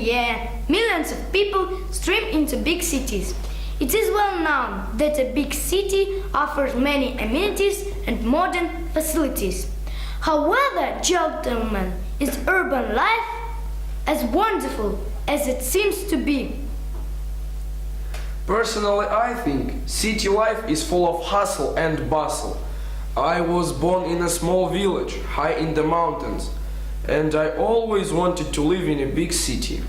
year, millions of people stream into big cities. It is well known that a big city offers many amenities and modern facilities. However, gentlemen, is urban life as wonderful as it seems to be? Personally, I think city life is full of hustle and bustle. I was born in a small village, high in the mountains, and I always wanted to live in a big city.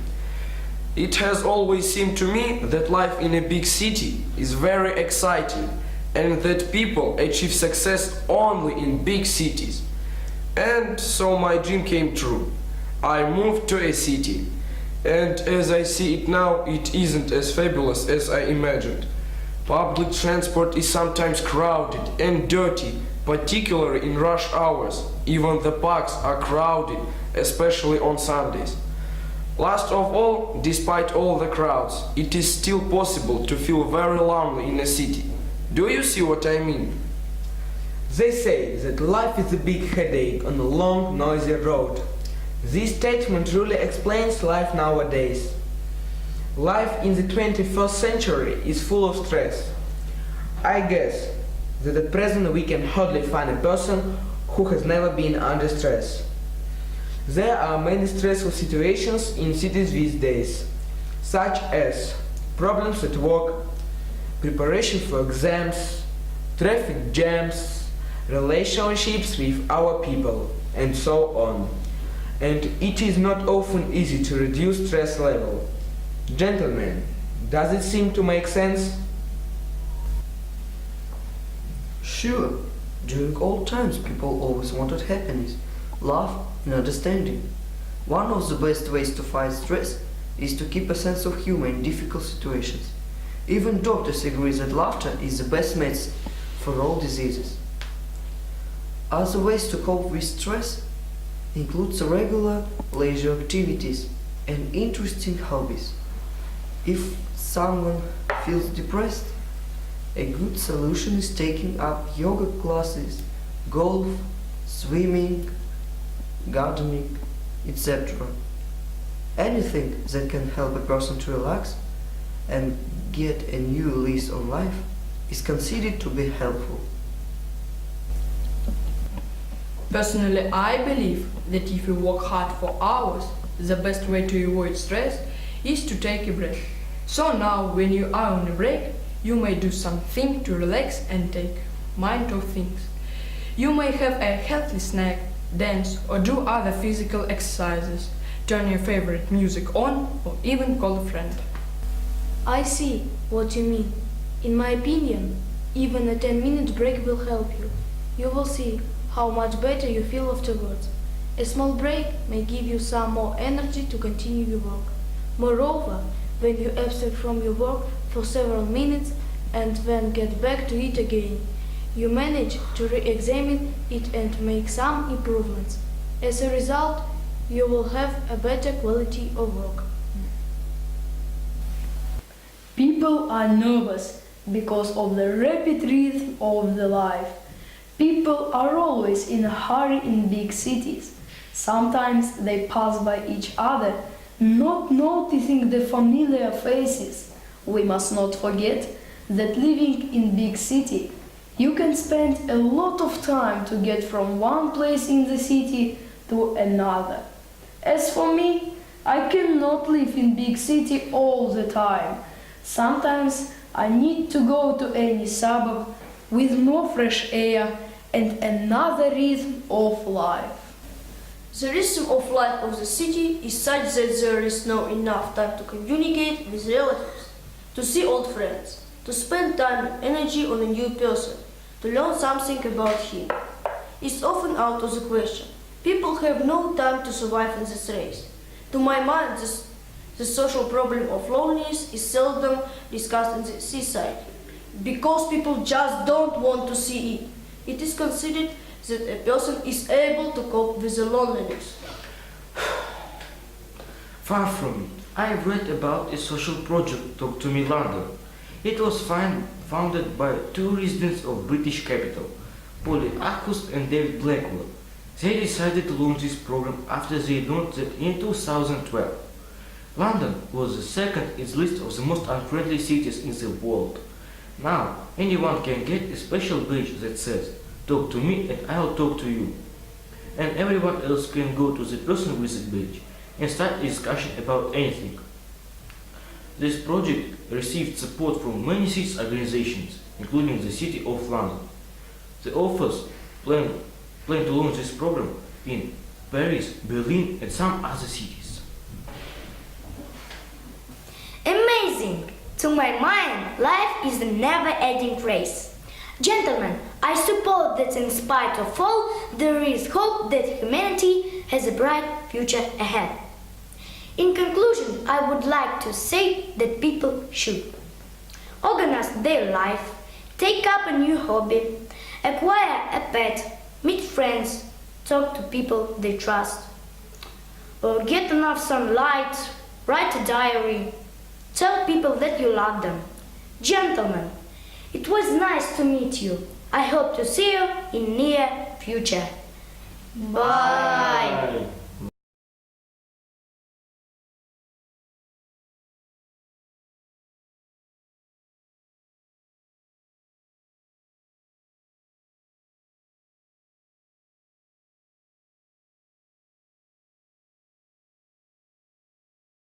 It has always seemed to me that life in a big city is very exciting and that people achieve success only in big cities. And so my dream came true. I moved to a city, and as I see it now, it isn't as fabulous as I imagined. Public transport is sometimes crowded and dirty, particularly in rush hours. Even the parks are crowded, especially on Sundays. Last of all, despite all the crowds, it is still possible to feel very lonely in a city. Do you see what I mean? They say that life is a big headache on a long, noisy road. This statement really explains life nowadays. Life in the 21st century is full of stress. I guess that at present we can hardly find a person who has never been under stress. There are many stressful situations in cities these days, such as problems at work, preparation for exams, traffic jams, relationships with our people, and so on. And it is not often easy to reduce stress level. Gentlemen, does it seem to make sense? Sure, during old times people always wanted happiness, love and understanding. One of the best ways to fight stress is to keep a sense of humor in difficult situations. Even doctors agree that laughter is the best medicine for all diseases. Other ways to cope with stress includes regular leisure activities and interesting hobbies. If someone feels depressed, a good solution is taking up yoga classes, golf, swimming, gardening, etc. Anything that can help a person to relax and get a new lease on life is considered to be helpful. Personally, I believe that if you work hard for hours, the best way to avoid stress is to take a break. So now, when you are on a break, you may do something to relax and take mind off things. You may have a healthy snack, dance, or do other physical exercises, turn your favorite music on, or even call a friend. I see what you mean. In my opinion, even a 10-minute break will help you. You will see how much better you feel afterwards. A small break may give you some more energy to continue your work. Moreover, when you absent from your work for several minutes and then get back to it again, you manage to re-examine it and make some improvements. As a result, you will have a better quality of work. People are nervous because of the rapid rhythm of the life. People are always in a hurry in big cities. Sometimes they pass by each other, not noticing the familiar faces. We must not forget that living in big city, you can spend a lot of time to get from one place in the city to another. As for me, I cannot live in big city all the time. Sometimes I need to go to any suburb with more fresh air and another rhythm of life. The rhythm of life of the city is such that there is not enough time to communicate with relatives, to see old friends, to spend time and energy on a new person, to learn something about him. It's often out of the question. People have no time to survive in this race. To my mind, the social problem of loneliness is seldom discussed in the society, because people just don't want to see it. It is considered that a person is able to cope with the loneliness. Far from it. I have read about a social project Talk to Me London. It was founded by two residents of British capital, Polly Achus and David Blackwell. They decided to launch this program after they learned that in 2012, London was the second in the list of the most unfriendly cities in the world. Now, anyone can get a special badge that says, "Talk to me and I'll talk to you." And everyone else can go to the person with the badge and start a discussion about anything. This project received support from many city organizations, including the City of London. The authors plan to launch this program in Paris, Berlin, and some other cities. Amazing! To my mind, life is a never-ending race. Gentlemen, I suppose that in spite of all, there is hope that humanity has a bright future ahead. In conclusion, I would like to say that people should organize their life, take up a new hobby, acquire a pet, meet friends, talk to people they trust, or get enough sunlight, write a diary, tell people that you love them. Gentlemen, it was nice to meet you. I hope to see you in near future. Bye.